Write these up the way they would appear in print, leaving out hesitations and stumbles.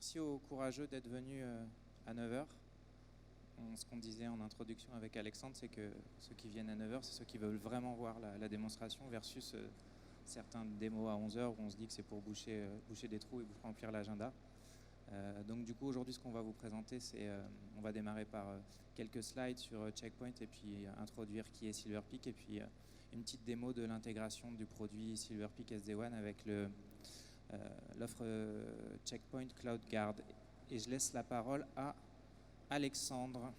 Merci aux courageux d'être venus à 9 heures. Ce qu'on disait en introduction avec Alexandre, c'est que ceux qui viennent à 9 heures, c'est ceux qui veulent vraiment voir la démonstration versus certains démos à 11 heures où on se dit que c'est pour boucher des trous et remplir l'agenda. Donc du coup, aujourd'hui, ce qu'on va vous présenter, c'est on va démarrer par quelques slides sur Checkpoint et puis introduire qui est Silverpeak et puis une petite démo de l'intégration du produit Silverpeak SD-WAN avec l'offre Checkpoint CloudGuard. Et je laisse la parole à Alexandre.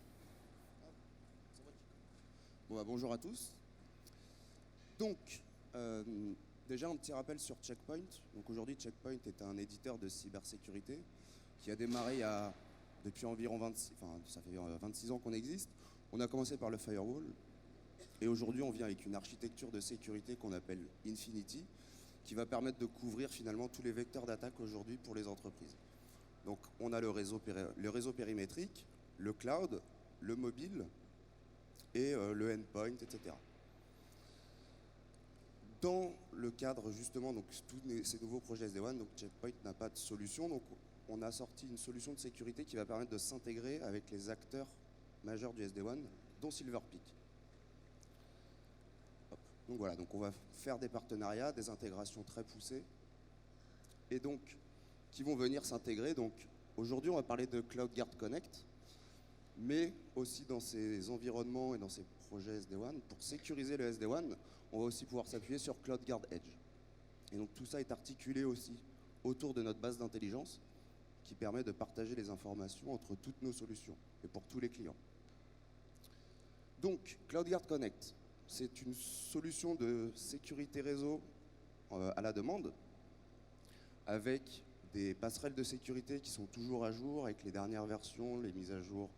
Bonjour à tous. Donc, déjà un petit rappel sur Checkpoint. Donc aujourd'hui, Checkpoint est un éditeur de cybersécurité qui a démarré depuis environ 26 ans qu'on existe. On a commencé par le firewall et aujourd'hui on vient avec une architecture de sécurité qu'on appelle Infinity qui va permettre de couvrir finalement tous les vecteurs d'attaque aujourd'hui pour les entreprises. Donc on a le réseau périmétrique, le cloud, le mobile et le endpoint, etc. Dans le cadre justement donc tous ces nouveaux projets SD-WAN, donc Checkpoint n'a pas de solution, donc on a sorti une solution de sécurité qui va permettre de s'intégrer avec les acteurs majeurs du SD-WAN, dont Silverpeak. Donc voilà, donc on va faire des partenariats, des intégrations très poussées, et donc qui vont venir s'intégrer. Donc aujourd'hui, on va parler de CloudGuard Connect, mais aussi dans ces environnements et dans ces projets SD-WAN, pour sécuriser le SD-WAN, on va aussi pouvoir s'appuyer sur CloudGuard Edge. Et donc tout ça est articulé aussi autour de notre base d'intelligence qui permet de partager les informations entre toutes nos solutions et pour tous les clients. Donc CloudGuard Connect, c'est une solution de sécurité réseau à la demande avec des passerelles de sécurité qui sont toujours à jour avec les dernières versions, les mises à jour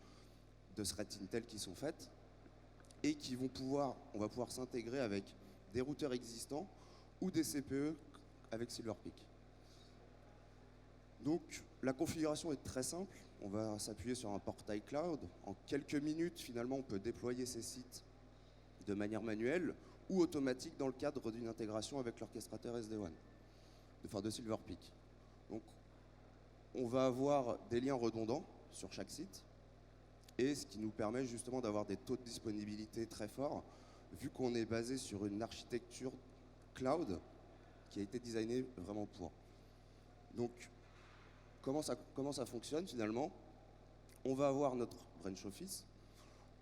de Threat Intel qui sont faites et on va pouvoir s'intégrer avec des routeurs existants ou des CPE avec Silverpeak. Donc la configuration est très simple, on va s'appuyer sur un portail cloud. En quelques minutes, finalement, on peut déployer ces sites de manière manuelle ou automatique dans le cadre d'une intégration avec l'orchestrateur SD-WAN, de Silverpeak. Donc on va avoir des liens redondants sur chaque site et ce qui nous permet justement d'avoir des taux de disponibilité très forts vu qu'on est basé sur une architecture cloud qui a été designée vraiment pour. Donc comment ça fonctionne finalement? On va avoir notre branch office,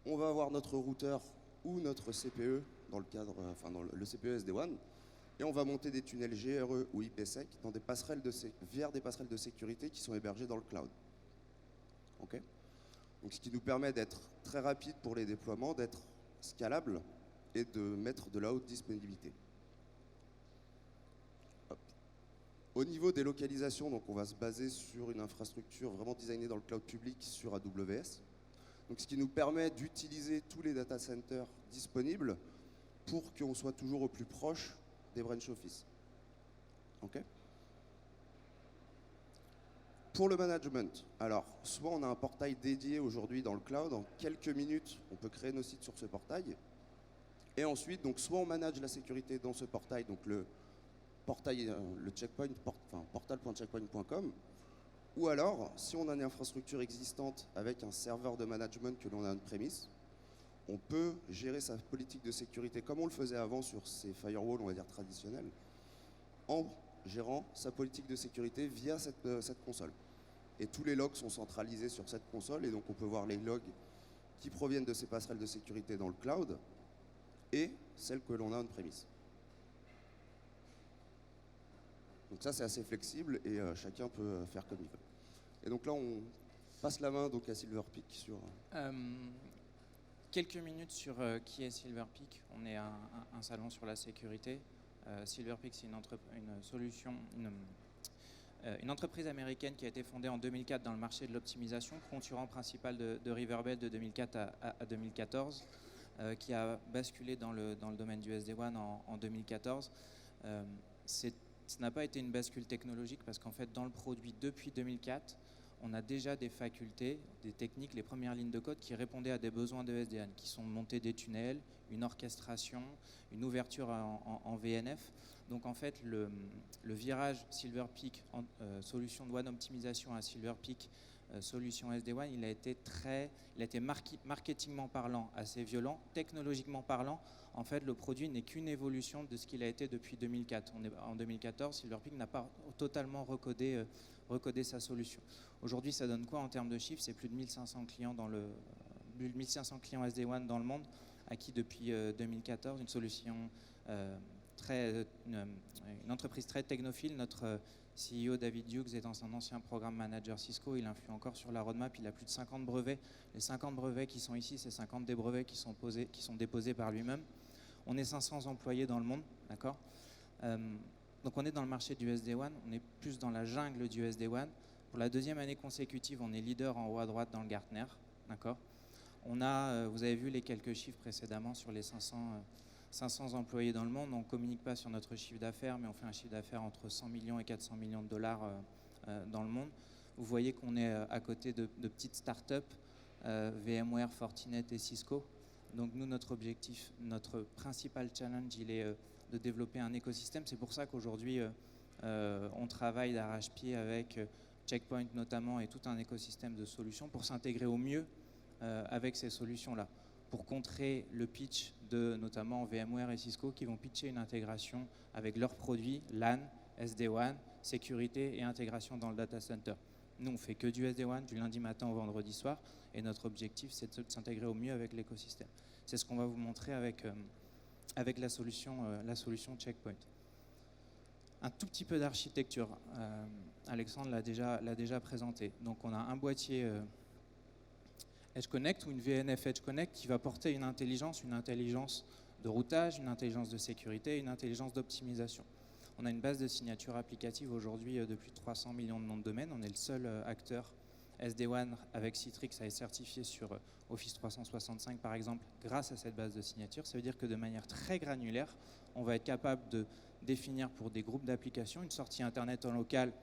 on va avoir notre routeur ou notre CPE dans le CPE SD-WAN, et on va monter des tunnels GRE ou IPsec vers des passerelles de sécurité qui sont hébergées dans le cloud. Okay. Donc ce qui nous permet d'être très rapide pour les déploiements, d'être scalable et de mettre de la haute disponibilité. Au niveau des localisations, donc on va se baser sur une infrastructure vraiment designée dans le cloud public sur AWS. Donc, ce qui nous permet d'utiliser tous les data centers disponibles pour qu'on soit toujours au plus proche des branch office. Okay. Pour le management, alors soit on a un portail dédié aujourd'hui dans le cloud, en quelques minutes on peut créer nos sites sur ce portail. Et ensuite, donc, soit on manage la sécurité dans ce portail, donc le portail, le checkpoint, portal.checkpoint.com, ou alors, si on a une infrastructure existante avec un serveur de management que l'on a on-premise, on peut gérer sa politique de sécurité comme on le faisait avant sur ces firewalls, on va dire traditionnels, en gérant sa politique de sécurité via cette console. Et tous les logs sont centralisés sur cette console, et donc on peut voir les logs qui proviennent de ces passerelles de sécurité dans le cloud et celles que l'on a on-premise. Donc ça, c'est assez flexible et chacun peut faire comme il veut. Et donc là, on passe la main donc, à Silverpeak sur... Quelques minutes sur qui est Silverpeak. On est un salon sur la sécurité. Silverpeak, c'est une entreprise américaine qui a été fondée en 2004 dans le marché de l'optimisation, concurrent principal de Riverbell de 2004 à 2014, qui a basculé dans le domaine du SD-WAN en 2014. Ce n'a pas été une bascule technologique parce qu'en fait, dans le produit, depuis 2004, on a déjà des facultés, des techniques, les premières lignes de code qui répondaient à des besoins de SD-WAN, qui sont monter des tunnels, une orchestration, une ouverture en VNF. Donc en fait, le virage Silver Peak, solution de WAN optimisation à Silver Peak, solution SD-WAN, il a été marketingment parlant assez violent. Technologiquement parlant, en fait, le produit n'est qu'une évolution de ce qu'il a été depuis 2004. En 2014, Silver Peak n'a pas totalement recodé sa solution. Aujourd'hui, ça donne quoi en termes de chiffres? C'est plus de 1500 clients 1500 clients SD-WAN dans le monde, acquis depuis 2014, une solution une entreprise très technophile. Notre CEO David Hughes est un ancien programme manager Cisco, il influe encore sur la roadmap, il a plus de 50 brevets. Les 50 brevets qui sont ici, c'est 50 des brevets qui sont déposés par lui-même. On est 500 employés dans le monde, d'accord. Donc on est dans le marché du SD-WAN, on est plus dans la jungle du SD-WAN. Pour la deuxième année consécutive, on est leader en haut à droite dans le Gartner, d'accord. On a, vous avez vu les quelques chiffres précédemment sur les 500 employés dans le monde. On ne communique pas sur notre chiffre d'affaires, mais on fait un chiffre d'affaires entre 100 millions et 400 millions de dollars dans le monde. Vous voyez qu'on est à côté de petites startups, VMware, Fortinet et Cisco. Donc nous, notre objectif, notre principal challenge, il est de développer un écosystème. C'est pour ça qu'aujourd'hui, on travaille d'arrache-pied avec Checkpoint notamment et tout un écosystème de solutions pour s'intégrer au mieux avec ces solutions-là, pour contrer le pitch de notamment VMware et Cisco qui vont pitcher une intégration avec leurs produits LAN, SD-WAN, sécurité et intégration dans le data center. Nous, on fait que du SD-WAN du lundi matin au vendredi soir et notre objectif, c'est de s'intégrer au mieux avec l'écosystème. C'est ce qu'on va vous montrer avec la solution Checkpoint. Un tout petit peu d'architecture. Alexandre l'a déjà présenté. Donc on a un boîtier Edge Connect ou une VNF Edge Connect qui va porter une intelligence de routage, une intelligence de sécurité, une intelligence d'optimisation. On a une base de signature applicative aujourd'hui de plus de 300 millions de noms de domaine. On est le seul acteur SD-WAN avec Citrix à être certifié sur Office 365 par exemple grâce à cette base de signature. Ça veut dire que de manière très granulaire, on va être capable de définir pour des groupes d'applications une sortie Internet en local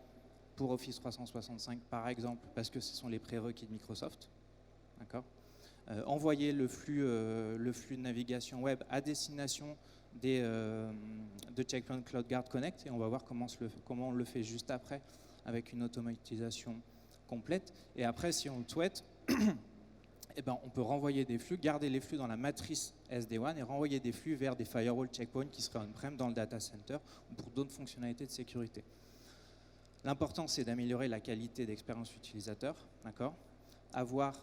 pour Office 365 par exemple parce que ce sont les prérequis de Microsoft. D'accord. Envoyer le flux de navigation web à destination de Checkpoint CloudGuard Connect et on va voir comment on le fait juste après avec une automatisation complète. Et après, si on le souhaite, eh ben, on peut renvoyer des flux, garder les flux dans la matrice SD-WAN et renvoyer des flux vers des firewall checkpoints qui seraient on-prem dans le data center ou pour d'autres fonctionnalités de sécurité. L'important, c'est d'améliorer la qualité d'expérience utilisateur, d'accord. Avoir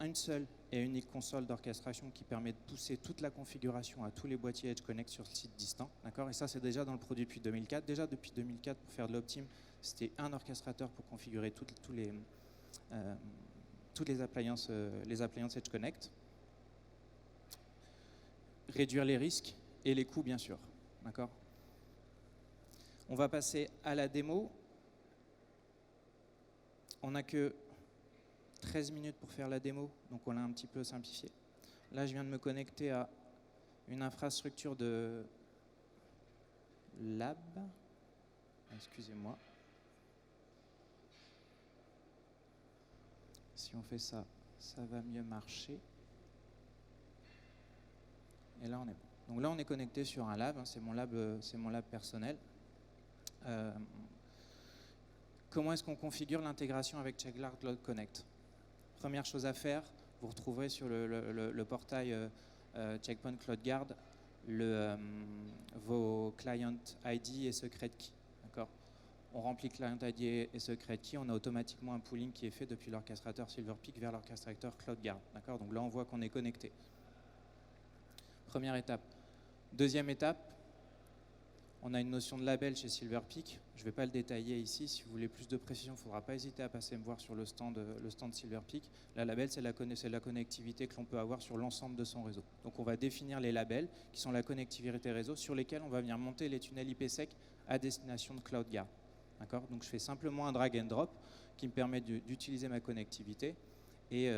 une seule et unique console d'orchestration qui permet de pousser toute la configuration à tous les boîtiers Edge Connect sur le site distant, d'accord. Et ça, c'est déjà dans le produit depuis 2004. Déjà depuis 2004, pour faire de l'optime, c'était un orchestrateur pour configurer toutes les appliances Edge Connect. Réduire les risques et les coûts, bien sûr, d'accord. On va passer à la démo. On n'a que 13 minutes pour faire la démo, donc on l'a un petit peu simplifié. Là, je viens de me connecter à une infrastructure de lab. Excusez-moi. Si on fait ça, ça va mieux marcher. Et là, on est bon. Donc là, on est connecté sur un lab. C'est mon lab personnel. Comment est-ce qu'on configure l'intégration avec Checkguard Cloud Connect? Première chose à faire, vous retrouverez sur le portail Checkpoint CloudGuard vos client ID et secret key. D'accord. On remplit client ID et secret key, on a automatiquement un pooling qui est fait depuis l'orchestrateur Silver Peak vers l'orchestrateur CloudGuard. D'accord. Donc là, on voit qu'on est connecté. Première étape. Deuxième étape, on a une notion de label chez Silver Peak. Je ne vais pas le détailler ici. Si vous voulez plus de précision, il ne faudra pas hésiter à passer me voir sur le stand Silver Peak. La label, c'est la connectivité que l'on peut avoir sur l'ensemble de son réseau. Donc on va définir les labels qui sont la connectivité réseau sur lesquels on va venir monter les tunnels IPsec à destination de CloudGuard. D'accord. Donc je fais simplement un drag and drop qui me permet d'utiliser ma connectivité et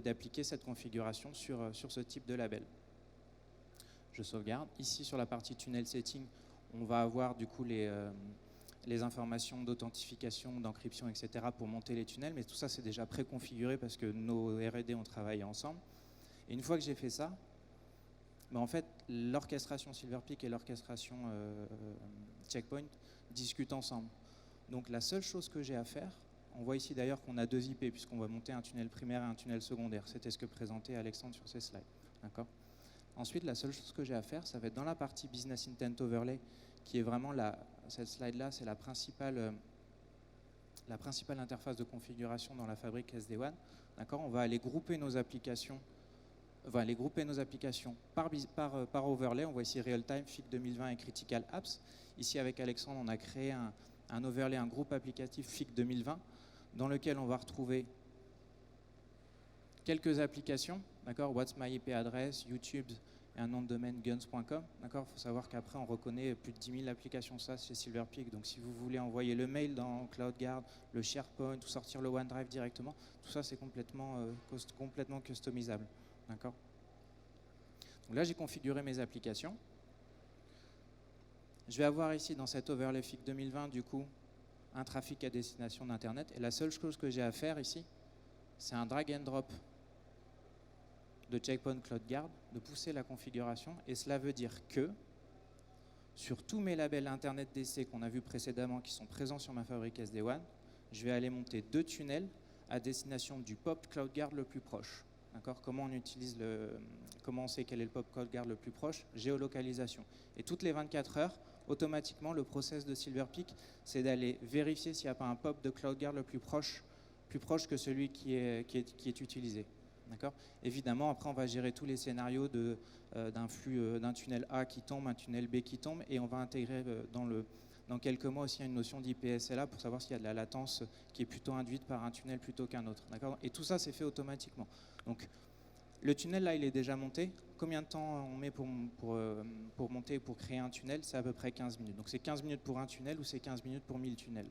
d'appliquer cette configuration sur ce type de label. Je sauvegarde. Ici, sur la partie tunnel setting, on va avoir du coup les informations d'authentification, d'encryption, etc. pour monter les tunnels, mais tout ça c'est déjà préconfiguré parce que nos R&D ont travaillé ensemble. Et une fois que j'ai fait ça, Mais en fait, l'orchestration Silverpeak et l'orchestration Checkpoint discutent ensemble. Donc la seule chose que j'ai à faire, on voit ici d'ailleurs qu'on a 2 IP puisqu'on va monter un tunnel primaire et un tunnel secondaire. C'était ce que présentait Alexandre sur ses slides. D'accord ? Ensuite, la seule chose que j'ai à faire, ça va être dans la partie Business Intent Overlay, qui est vraiment cette slide-là, c'est la principale interface de configuration dans la fabrique SD-WAN. D'accord ? On va aller grouper nos applications. Par overlay. On voit ici Real-Time, FIC 2020 et Critical Apps. Ici, avec Alexandre, on a créé un overlay, un groupe applicatif FIC 2020, dans lequel on va retrouver quelques applications, d'accord, What's My IP address, YouTube et un nom de domaine guns.com. D'accord, il faut savoir qu'après, on reconnaît plus de 10 000 applications SaaS chez Silverpeak. Donc, si vous voulez envoyer le mail dans CloudGuard, le SharePoint ou sortir le OneDrive directement, tout ça, c'est complètement customisable. D'accord. Donc là, j'ai configuré mes applications. Je vais avoir ici, dans cet overlay FIC 2020, du coup, un trafic à destination d'Internet. Et la seule chose que j'ai à faire ici, c'est un drag and drop de Checkpoint CloudGuard, de pousser la configuration. Et cela veut dire que, sur tous mes labels Internet DC qu'on a vus précédemment, qui sont présents sur ma fabrique SD-WAN, je vais aller monter 2 tunnels à destination du POP CloudGuard le plus proche. Comment on sait quel est le POP CloudGuard le plus proche? Géolocalisation. Et toutes les 24 heures, automatiquement, le process de Silverpeak, c'est d'aller vérifier s'il n'y a pas un POP de CloudGuard le plus proche que celui qui est utilisé. Évidemment, après, on va gérer tous les scénarios d'un flux, d'un tunnel A qui tombe, un tunnel B qui tombe, et on va intégrer dans quelques mois aussi une notion d'IPSLA pour savoir s'il y a de la latence qui est plutôt induite par un tunnel plutôt qu'un autre. Et tout ça, c'est fait automatiquement. Donc, le tunnel, là, il est déjà monté. Combien de temps on met pour monter et pour créer un tunnel? C'est à peu près 15 minutes. Donc, c'est 15 minutes pour un tunnel ou c'est 15 minutes pour 1000 tunnels.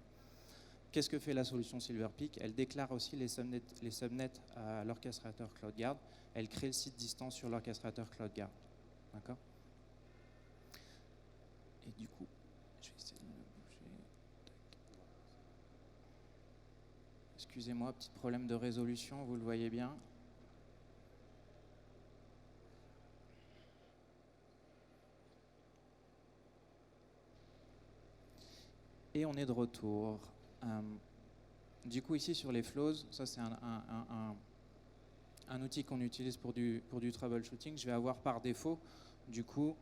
Qu'est-ce que fait la solution Silverpeak? Elle déclare aussi les subnets à l'orchestrateur CloudGuard. Elle crée le site distance sur l'orchestrateur CloudGuard. D'accord? Et du coup, je vais essayer de me bouger. Excusez-moi, petit problème de résolution, vous le voyez bien. Et on est de retour. Du coup, ici sur les flows, ça c'est un outil qu'on utilise pour du troubleshooting. Je vais avoir par défaut, du coup,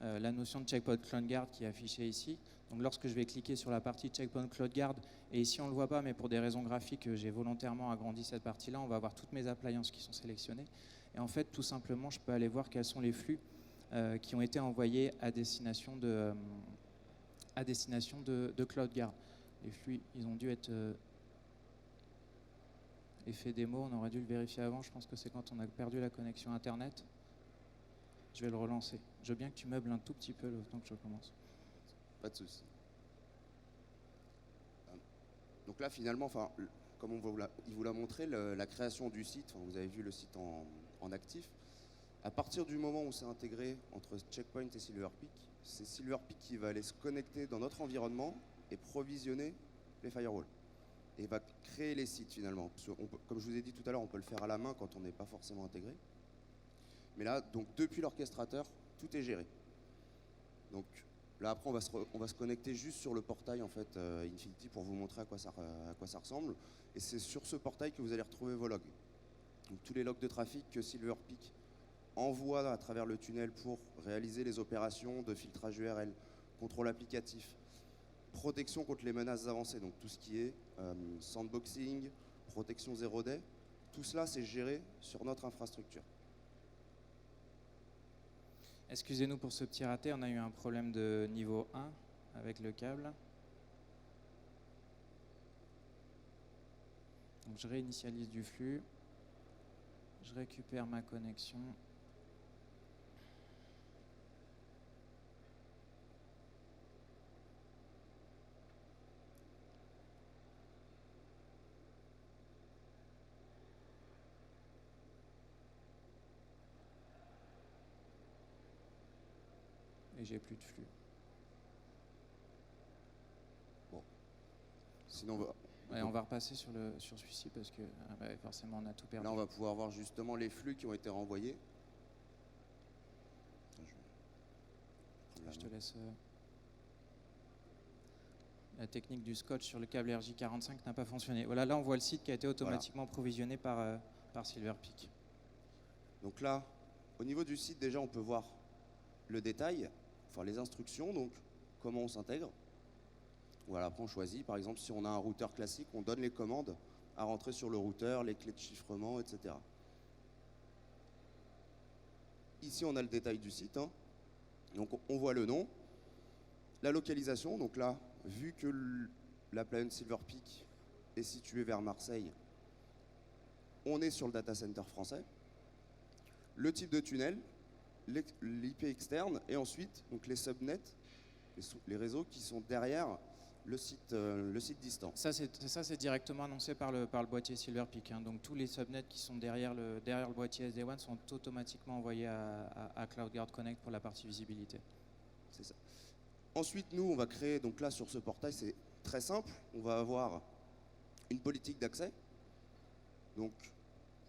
la notion de Checkpoint CloudGuard qui est affichée ici. Donc lorsque je vais cliquer sur la partie Checkpoint CloudGuard, et ici on ne le voit pas, mais pour des raisons graphiques, j'ai volontairement agrandi cette partie-là, on va avoir toutes mes appliances qui sont sélectionnées. Et en fait, tout simplement, je peux aller voir quels sont les flux qui ont été envoyés à destination de CloudGuard. Les flux, ils ont dû être effet démo, on aurait dû le vérifier avant. Je pense que c'est quand on a perdu la connexion Internet. Je vais le relancer. Je veux bien que tu meubles un tout petit peu le temps que je commence. Pas de souci. Donc là, finalement, comme il vous l'a montré, la création du site, vous avez vu le site en actif. À partir du moment où c'est intégré entre Checkpoint et Silverpeak, c'est Silverpeak qui va aller se connecter dans notre environnement et provisionner les firewalls. Et va créer les sites finalement. Comme je vous ai dit tout à l'heure, on peut le faire à la main quand on n'est pas forcément intégré. Mais là, donc depuis l'orchestrateur, tout est géré. Donc là, après, on va se connecter juste sur le portail en fait, Infinity pour vous montrer à quoi ça ressemble. Et c'est sur ce portail que vous allez retrouver vos logs. Donc tous les logs de trafic que Silverpeak envoie à travers le tunnel pour réaliser les opérations de filtrage URL, contrôle applicatif, protection contre les menaces avancées, donc tout ce qui est sandboxing, protection 0-day, tout cela c'est géré sur notre infrastructure. Excusez-nous pour ce petit raté, on a eu un problème de niveau 1 avec le câble. Donc je réinitialise du flux, je récupère ma connexion. Et j'ai plus de flux. Bon. Sinon, on va repasser sur celui-ci parce que forcément on a tout perdu. Là, on va pouvoir voir justement les flux qui ont été renvoyés. je te laisse. La technique du scotch sur le câble RJ45 n'a pas fonctionné. Voilà, là on voit le site qui a été automatiquement provisionné par Silverpeak. Donc là, au niveau du site, déjà on peut voir le détail, enfin les instructions, donc comment on s'intègre. Voilà, après on choisit, par exemple si on a un routeur classique, on donne les commandes à rentrer sur le routeur, les clés de chiffrement, etc. Ici on a le détail du site, hein. Donc on voit le nom, la localisation, donc là, vu que l'appliance Silverpeak est située vers Marseille, on est sur le data center français, le type de tunnel, l'IP externe, et ensuite donc les subnets, les réseaux qui sont derrière le site distant. Ça, c'est directement annoncé par le boîtier Silverpeak, hein. Donc tous les subnets qui sont derrière le boîtier SD-WAN sont automatiquement envoyés à CloudGuard Connect pour la partie visibilité. C'est ça. Ensuite, nous, on va créer, donc là sur ce portail, c'est très simple, on va avoir une politique d'accès, donc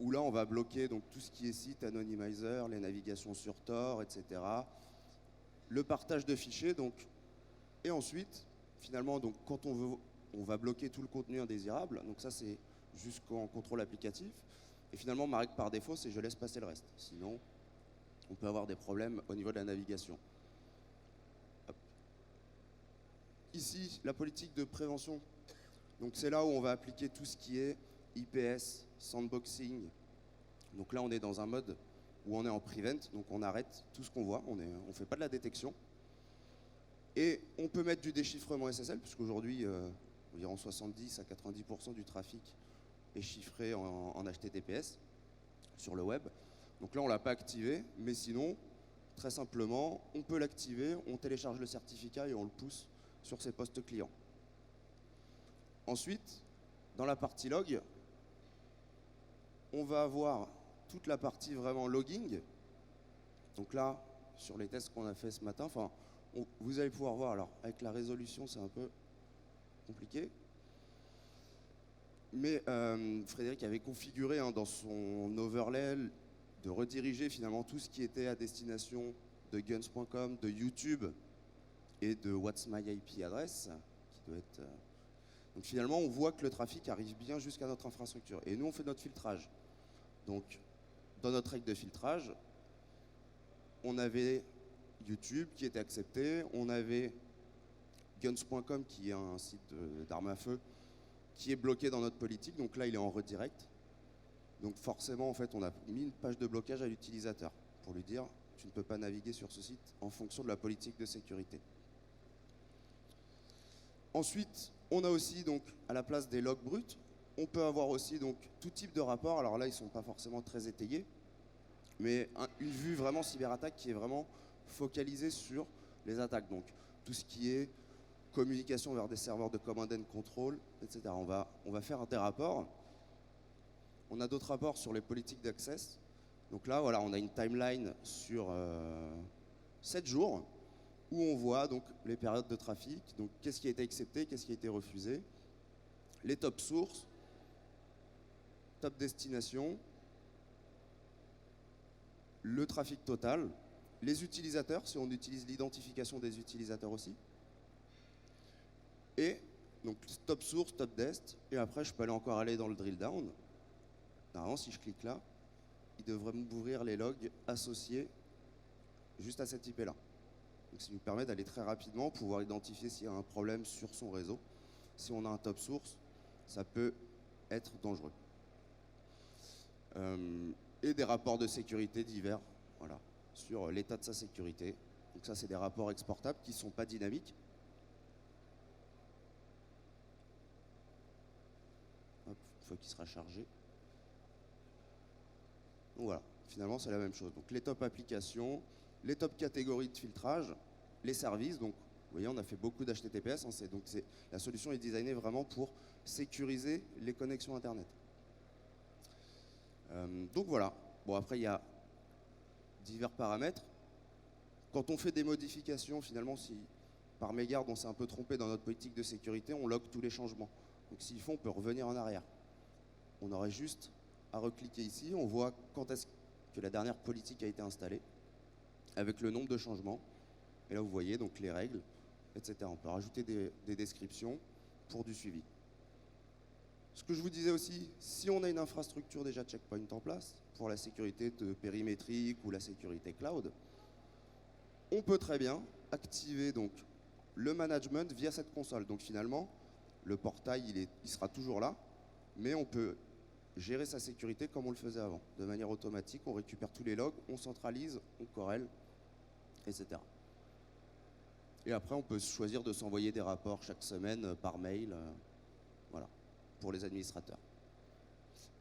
où là on va bloquer donc, tout ce qui est site, anonymizer, les navigations sur Tor, etc. Le partage de fichiers, donc, et ensuite, finalement, donc, quand on veut, on va bloquer tout le contenu indésirable, donc ça c'est jusqu'en contrôle applicatif, et finalement ma règle par défaut c'est je laisse passer le reste, sinon on peut avoir des problèmes au niveau de la navigation. Hop. Ici, la politique de prévention, donc c'est là où on va appliquer tout ce qui est IPS, sandboxing. Donc là, on est dans un mode où on est en prevent, donc on arrête tout ce qu'on voit, on ne fait pas de la détection. Et on peut mettre du déchiffrement SSL, puisqu'aujourd'hui, environ 70 à 90% du trafic est chiffré en HTTPS sur le web. Donc là, on ne l'a pas activé, mais sinon, très simplement, on peut l'activer, on télécharge le certificat et on le pousse sur ses postes clients. Ensuite, dans la partie log, on va avoir toute la partie vraiment logging. Donc là, sur les tests qu'on a fait ce matin, vous allez pouvoir voir, alors avec la résolution c'est un peu compliqué, mais Frédéric avait configuré dans son overlay de rediriger finalement tout ce qui était à destination de guns.com, de YouTube et de What's My IP address, qui doit être... Donc finalement on voit que le trafic arrive bien jusqu'à notre infrastructure, et nous on fait notre filtrage. Donc dans notre règle de filtrage, on avait YouTube qui était accepté, on avait guns.com qui est un site d'armes à feu qui est bloqué dans notre politique, donc là il est en redirect. Donc forcément en fait on a mis une page de blocage à l'utilisateur pour lui dire tu ne peux pas naviguer sur ce site en fonction de la politique de sécurité. Ensuite on a aussi donc à la place des logs bruts, on peut avoir aussi donc tout type de rapports, alors là ils ne sont pas forcément très étayés, mais une vue vraiment cyberattaque qui est vraiment focalisée sur les attaques. Donc tout ce qui est communication vers des serveurs de command and control, etc. On va faire des rapports. On a d'autres rapports sur les politiques d'access. Donc là, voilà, on a une timeline sur 7 jours où on voit donc les périodes de trafic, donc qu'est-ce qui a été accepté, qu'est-ce qui a été refusé, les top sources, top destination, le trafic total, les utilisateurs, si on utilise l'identification des utilisateurs aussi, et donc top source, top dest, et après je peux encore aller dans le drill down. Normalement si je clique là, il devrait m'ouvrir les logs associés juste à cette IP là. Donc ça nous permet d'aller très rapidement, pouvoir identifier s'il y a un problème sur son réseau. Si on a un top source, ça peut être dangereux. Et des rapports de sécurité divers, voilà, sur l'état de sa sécurité. Donc ça c'est des rapports exportables qui ne sont pas dynamiques. Hop, une fois qu'il sera chargé. Donc voilà, finalement c'est la même chose. Donc les top applications, les top catégories de filtrage, les services. Donc vous voyez, on a fait beaucoup d'HTTPS. Donc la solution est designée vraiment pour sécuriser les connexions Internet. Donc voilà. Bon, après il y a divers paramètres. Quand on fait des modifications, finalement, si par mégarde on s'est un peu trompé dans notre politique de sécurité, on log tous les changements. Donc s'il faut, on peut revenir en arrière. On aurait juste à recliquer ici, on voit quand est-ce que la dernière politique a été installée, avec le nombre de changements. Et là, vous voyez donc les règles, etc. On peut rajouter des descriptions pour du suivi. Ce que je vous disais aussi, si on a une infrastructure déjà Checkpoint en place, pour la sécurité périmétrique ou la sécurité cloud, on peut très bien activer donc le management via cette console. Donc finalement, le portail, il sera toujours là, mais on peut gérer sa sécurité comme on le faisait avant. De manière automatique, on récupère tous les logs, on centralise, on corrèle, etc. Et après, on peut choisir de s'envoyer des rapports chaque semaine par mail, voilà, pour les administrateurs.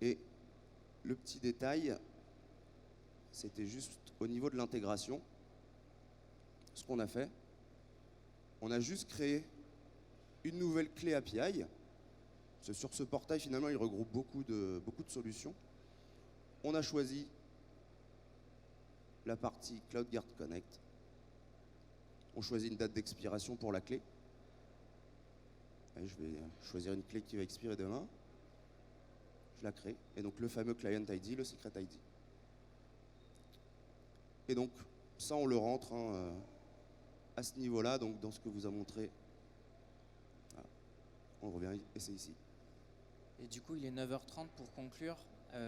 Et le petit détail, c'était juste au niveau de l'intégration. Ce qu'on a fait, on a juste créé une nouvelle clé API. Sur ce portail, finalement, il regroupe beaucoup de solutions. On a choisi la partie CloudGuard Connect. On choisit une date d'expiration pour la clé. Et je vais choisir une clé qui va expirer demain. Je la crée. Et donc le fameux Client ID, le Secret ID. Et donc, ça, on le rentre à ce niveau-là, donc dans ce que vous a montré. Voilà. On revient, et c'est ici. Et du coup, il est 9h30 pour conclure.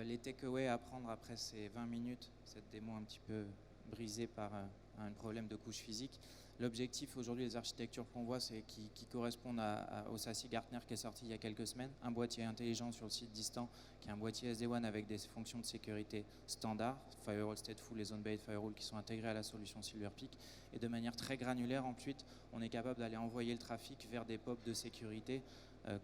Les takeaways à prendre après ces 20 minutes, cette démo un petit peu brisée par un problème de couche physique. L'objectif aujourd'hui, les architectures qu'on voit, c'est qui correspondent au SASE Gartner qui est sorti il y a quelques semaines. Un boîtier intelligent sur le site distant, qui est un boîtier SD-WAN avec des fonctions de sécurité standard, Firewall Stateful et Zone-Based Firewall qui sont intégrés à la solution SilverPeak. Et de manière très granulaire, ensuite, on est capable d'aller envoyer le trafic vers des POP de sécurité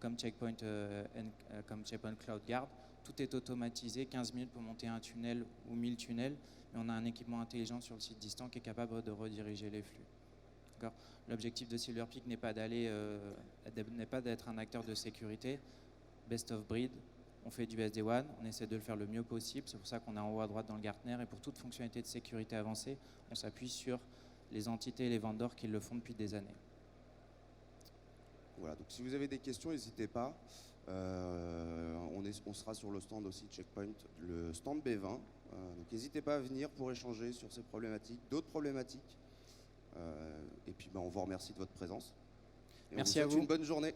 comme Checkpoint Cloud Guard. Tout est automatisé, 15 minutes pour monter un tunnel ou 1000 tunnels, mais on a un équipement intelligent sur le site distant qui est capable de rediriger les flux. L'objectif de SilverPeak n'est pas d'être un acteur de sécurité, best of breed. On fait du SD-WAN, on essaie de le faire le mieux possible. C'est pour ça qu'on est en haut à droite dans le Gartner. Et pour toute fonctionnalité de sécurité avancée, on s'appuie sur les entités et les vendors qui le font depuis des années. Voilà, donc si vous avez des questions, n'hésitez pas. On sera sur le stand aussi Checkpoint, le stand B20. Donc n'hésitez pas à venir pour échanger sur ces problématiques, d'autres problématiques. Et puis on vous remercie de votre présence. Et merci on vous souhaite à vous. une bonne journée.